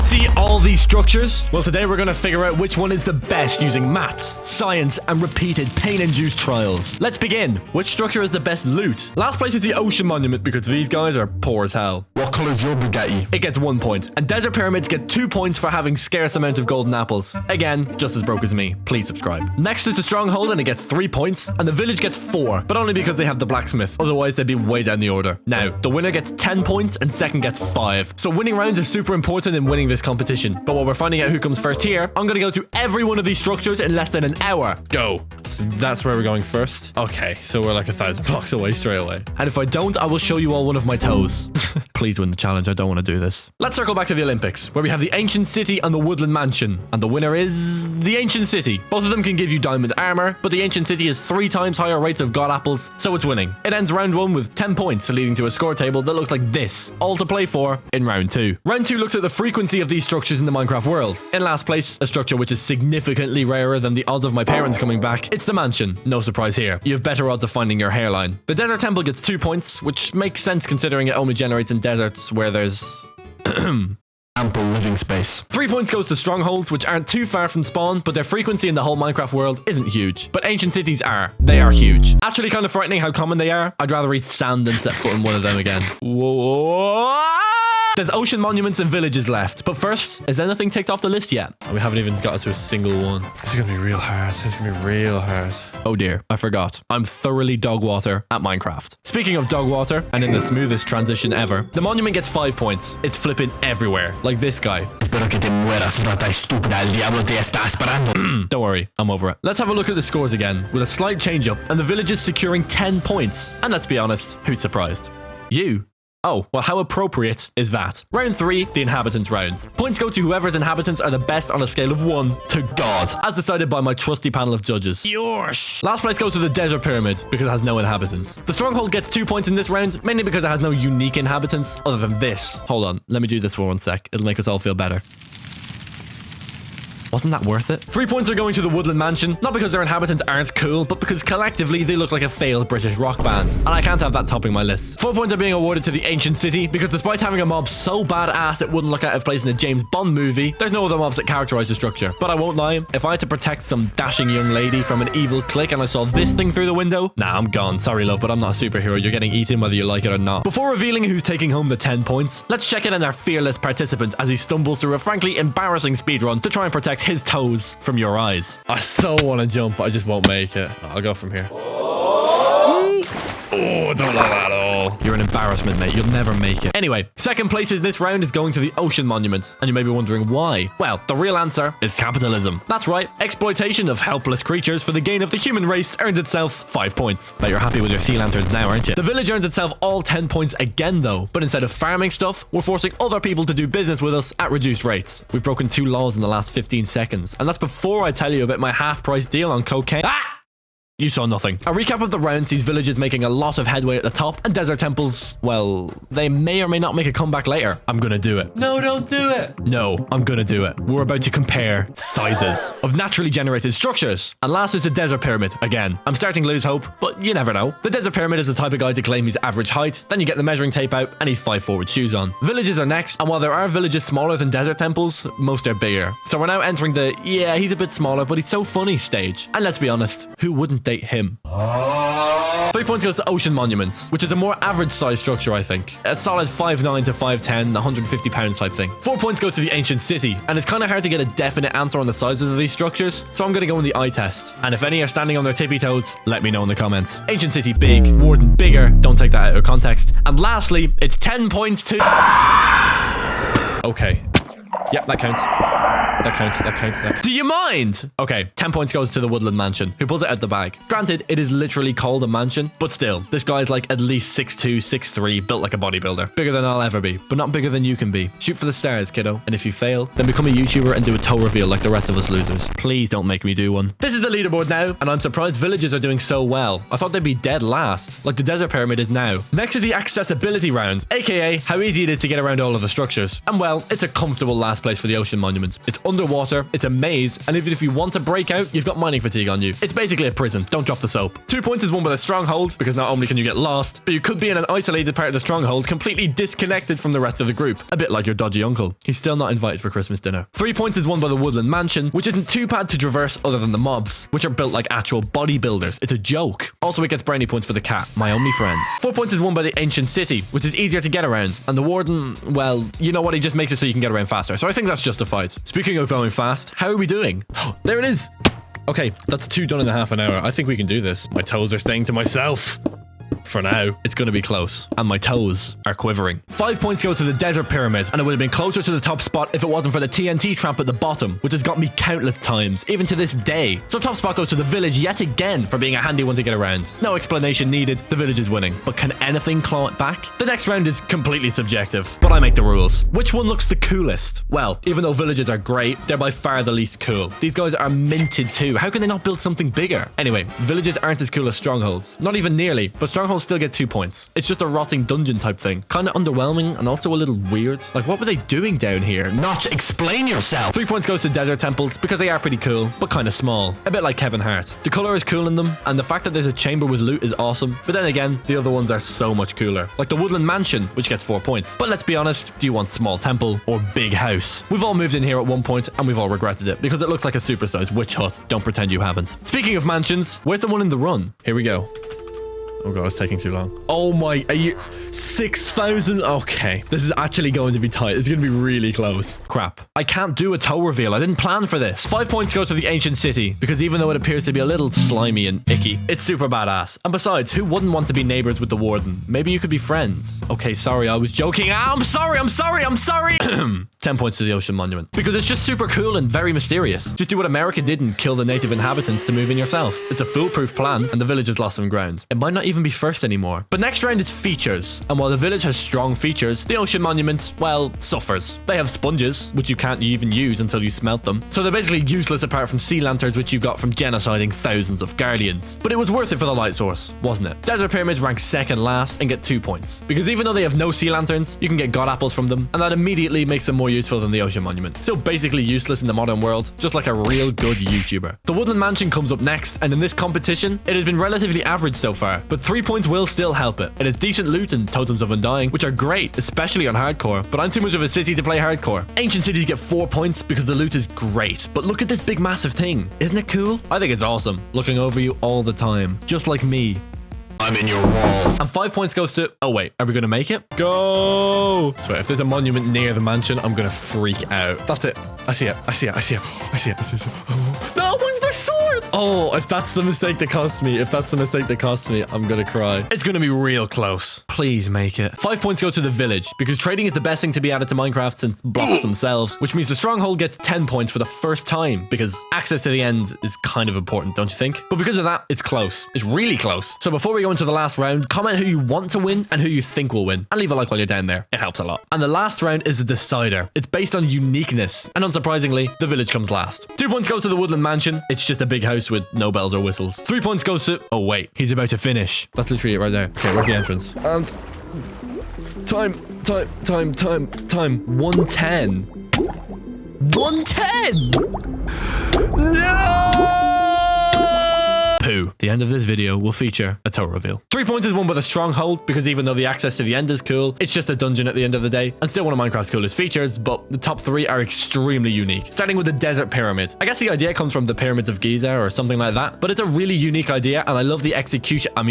See all these structures? Well, today we're gonna figure out which one is the best using maths, science, and repeated pain-induced trials. Let's begin. Which structure is the best loot? Last place is the Ocean Monument because these guys are poor as hell. What color is your Bugatti? It gets 1 point. And Desert Pyramids get 2 points for having scarce amount of golden apples. Again, just as broke as me. Please subscribe. Next is the Stronghold and it gets 3 points. And the Village gets 4, but only because they have the Blacksmith. Otherwise, they'd be way down the order. Now, the winner gets 10 points and second gets 5. So winning rounds is super important in winning this competition. But while we're finding out who comes first here, I'm gonna go through every one of these structures in less than an hour. Go. So that's where we're going first. Okay, so we're like 1,000 blocks away straight away. And if I don't, I will show you all one of my toes. Please win the challenge. I don't want to do this. Let's circle back to the Olympics, where we have the Ancient City and the Woodland Mansion. And the winner is the Ancient City. Both of them can give you diamond armor, but the Ancient City has 3 times higher rates of god apples, so it's winning. It ends round 1 with 10 points, leading to a score table that looks like this, all to play for in round 2. Round 2 looks at the frequency of these structures in the Minecraft world. In last place, a structure which is significantly rarer than the odds of my parents coming back, it's the mansion. No surprise here. You have better odds of finding your hairline. The Desert Temple gets 2 points, which makes sense considering it only generates in deserts where there's ample living space. 3 points goes to Strongholds, which aren't too far from spawn, but their frequency in the whole Minecraft world isn't huge. But Ancient Cities are. They are huge. Actually kind of frightening how common they are. I'd rather eat sand than set foot in one of them again. Whoa. There's Ocean Monuments and Villages left. But first, is anything ticked off the list yet? We haven't even got to a single one. This is gonna be real hard. This is gonna be real hard. Oh dear, I forgot. I'm thoroughly dog water at Minecraft. Speaking of dog water, and in the smoothest transition ever, the monument gets 5 points. It's flipping everywhere, like this guy. Don't worry, I'm over it. Let's have a look at the scores again, with a slight change up, and the village is securing 10 points. And let's be honest, who's surprised? You. Oh, well, how appropriate is that? Round 3, the inhabitants round. Points go to whoever's inhabitants are the best on a scale of 1 to God, as decided by my trusty panel of judges. Yosh! Last place goes to the Desert Pyramid, because it has no inhabitants. The Stronghold gets 2 points in this round, mainly because it has no unique inhabitants, other than this. Hold on, let me do this for 1 sec. It'll make us all feel better. Wasn't that worth it? 3 points are going to the Woodland Mansion, not because their inhabitants aren't cool, but because collectively they look like a failed British rock band. And I can't have that topping my list. 4 points are being awarded to the Ancient City, because despite having a mob so badass it wouldn't look out of place in a James Bond movie, there's no other mobs that characterize the structure. But I won't lie, if I had to protect some dashing young lady from an evil clique and I saw this thing through the window, nah, I'm gone. Sorry love, but I'm not a superhero. You're getting eaten whether you like it or not. Before revealing who's taking home the 10 points, let's check in on our fearless participant as he stumbles through a frankly embarrassing speedrun to try and protect his toes from your eyes. I so want to jump, but I just won't make it. I'll go from here. Oh, don't like that at all. You're an embarrassment, mate. You'll never make it. Anyway, second place in this round is going to the Ocean Monument. And you may be wondering why. Well, the real answer is capitalism. That's right. Exploitation of helpless creatures for the gain of the human race earned itself 5 points. Bet you're happy with your sea lanterns now, aren't you? The village earns itself all 10 points again, though. But instead of farming stuff, we're forcing other people to do business with us at reduced rates. We've broken 2 laws in the last 15 seconds. And that's before I tell you about my half-price deal on cocaine. Ah! You saw nothing. A recap of the round sees villages making a lot of headway at the top, and desert temples, well, they may or may not make a comeback later. I'm gonna do it. No, don't do it. No, I'm gonna do it. We're about to compare sizes of naturally generated structures. And last is the Desert Pyramid. Again, I'm starting to lose hope, but you never know. The Desert Pyramid is the type of guy to claim he's average height, then you get the measuring tape out, and he's 5 forward shoes on. Villages are next, and while there are villages smaller than desert temples, most are bigger. So we're now entering the, yeah, he's a bit smaller, but he's so funny stage. And let's be honest, who wouldn't date him? 3 points goes to Ocean Monuments, which is a more average size structure, I think. A solid 5'9" to 5'10", 150 pounds type thing. 4 points goes to the Ancient City, and it's kind of hard to get a definite answer on the sizes of these structures, so I'm going to go in the eye test. And if any are standing on their tippy toes, let me know in the comments. Ancient City big, Warden bigger, don't take that out of context. And lastly, it's 10 points to... Okay. Yep, that counts. That counts. Do you mind? Okay, 10 points goes to the Woodland Mansion, who pulls it out the bag. Granted, it is literally called a mansion, but still, this guy's like at least 6'2", 6'3", built like a bodybuilder. Bigger than I'll ever be, but not bigger than you can be. Shoot for the stars, kiddo. And if you fail, then become a YouTuber and do a toe reveal like the rest of us losers. Please don't make me do one. This is the leaderboard now, and I'm surprised villages are doing so well. I thought they'd be dead last, like the Desert Pyramid is now. Next is the accessibility round, aka how easy it is to get around all of the structures. And well, it's a comfortable last place for the Ocean Monument. It's underwater, it's a maze, and even if you want to break out, you've got mining fatigue on you. It's basically a prison. Don't drop the soap. 2 points is won by the stronghold, because not only can you get lost, but you could be in an isolated part of the stronghold, completely disconnected from the rest of the group. A bit like your dodgy uncle. He's still not invited for Christmas dinner. 3 points is won by the woodland mansion, which isn't too bad to traverse other than the mobs, which are built like actual bodybuilders. It's a joke. Also, it gets brownie points for the cat, my only friend. 4 points is won by the ancient city, which is easier to get around. And the warden, well, you know what? He just makes it so you can get around faster. So I think that's justified. Speaking of going fast, how are we doing? There it is. Okay, that's 2 done in a half an hour. I think we can do this. My toes are staying to myself. For now, it's going to be close, and my toes are quivering. 5 points go to the desert pyramid, and it would have been closer to the top spot if it wasn't for the TNT trap at the bottom, which has got me countless times, even to this day. So top spot goes to the village yet again for being a handy one to get around. No explanation needed, the village is winning. But can anything claw it back? The next round is completely subjective, but I make the rules. Which one looks the coolest? Well, even though villages are great, they're by far the least cool. These guys are minted too. How can they not build something bigger? Anyway, villages aren't as cool as strongholds. Not even nearly, but strongholds still get 2 points. It's just a rotting dungeon type thing. Kind of underwhelming and also a little weird. Like, what were they doing down here? Not explain yourself. 3 points goes to desert temples because they are pretty cool, but kind of small. A bit like Kevin Hart. The color is cool in them, and the fact that there's a chamber with loot is awesome. But then again, the other ones are so much cooler. Like the woodland mansion, which gets 4 points. But let's be honest, do you want small temple or big house? We've all moved in here at one point, and we've all regretted it because it looks like a supersized witch hut. Don't pretend you haven't. Speaking of mansions, where's the one in the run? Here we go. Oh god, it's taking too long. Oh my, are you 6,000? Okay, this is actually going to be tight. It's going to be really close. Crap. I can't do a toe reveal. I didn't plan for this. 5 points go to the ancient city because even though it appears to be a little slimy and icky, it's super badass. And besides, who wouldn't want to be neighbors with the warden? Maybe you could be friends. Okay, sorry, I was joking. I'm sorry. 10 points to the ocean monument because it's just super cool and very mysterious. Just do what America did and kill the native inhabitants to move in yourself. It's a foolproof plan and the village has lost some ground. It might not even be first anymore. But next round is features. And while the village has strong features, the ocean monuments, well, suffers. They have sponges, which you can't even use until you smelt them. So they're basically useless apart from sea lanterns, which you got from genociding thousands of guardians. But it was worth it for the light source, wasn't it? Desert pyramids rank second last and get 2 points. Because even though they have no sea lanterns, you can get god apples from them, and that immediately makes them more useful than the ocean monument. Still basically useless in the modern world, just like a real good YouTuber. The woodland mansion comes up next, and in this competition, it has been relatively average so far, but 3 points will still help it. It has decent loot and totems of undying, which are great, especially on hardcore, but I'm too much of a sissy to play hardcore. Ancient cities get 4 points because the loot is great, but look at this big massive thing. Isn't it cool? I think it's awesome, looking over you all the time, just like me. I'm in your walls. And 5 points goes to... Oh, wait. Are we going to make it? Go! So if there's a monument near the mansion, I'm going to freak out. That's it. I see it. Oh. No, my sword! Oh, if that's the mistake that costs me, I'm going to cry. It's going to be real close. Please make it. 5 points go to the village because trading is the best thing to be added to Minecraft since blocks themselves, which means the stronghold gets 10 points for the first time because access to the end is kind of important, don't you think? But because of that, it's close. It's really close. So before we go into the last round, comment who you want to win and who you think will win. And leave a like while you're down there. It helps a lot. And the last round is a decider. It's based on uniqueness. And unsurprisingly, the village comes last. 2 points goes to the woodland mansion. It's just a big house with no bells or whistles. 3 points goes to... Oh, wait. He's about to finish. That's literally it right there. Okay, where's the entrance? And... Time. 110. 110! No! Poo. The end of this video will feature a toe reveal. 3 points is won by the stronghold because even though the access to the end is cool, it's just a dungeon at the end of the day and still one of Minecraft's coolest features, but the top 3 are extremely unique. Starting with the desert pyramid. I guess the idea comes from the pyramids of Giza or something like that, but it's a really unique idea and I love the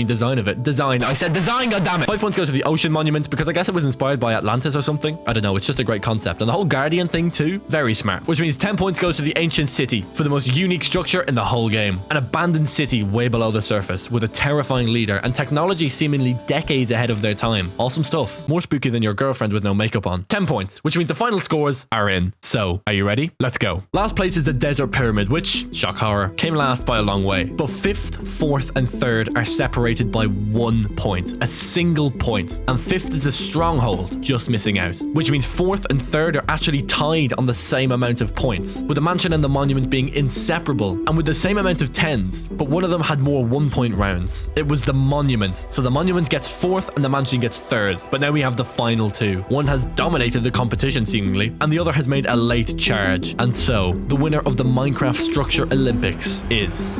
design of it. I said design, goddammit! 5 points go to the ocean monument because I guess it was inspired by Atlantis or something. I don't know, it's just a great concept. And the whole guardian thing too, very smart. Which means 10 points goes to the ancient city for the most unique structure in the whole game. An abandoned city way below the surface with a terrifying leader and technology seemingly decades ahead of their time. Awesome stuff. More spooky than your girlfriend with no makeup on. 10 points, which means the final scores are in. So, are you ready? Let's go. Last place is the desert pyramid, which, shock horror, came last by a long way. But 5th, 4th, and 3rd are separated by 1 point. A single point. And 5th is a stronghold, just missing out. Which means 4th and 3rd are actually tied on the same amount of points, with the mansion and the monument being inseparable, and with the same amount of 10s, but one of them them had more 1-point rounds. It was the monument. So the monument gets 4th and the mansion gets 3rd. But now we have the final 2. One has dominated the competition seemingly, and the other has made a late charge. And so, the winner of the Minecraft Structure Olympics is...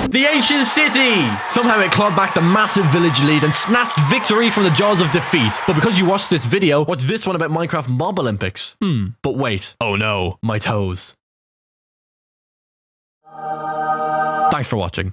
the Ancient City! Somehow it clawed back the massive village lead and snatched victory from the jaws of defeat. But because you watched this video, watch this one about Minecraft Mob Olympics. But wait. Oh no, my toes. Thanks for watching.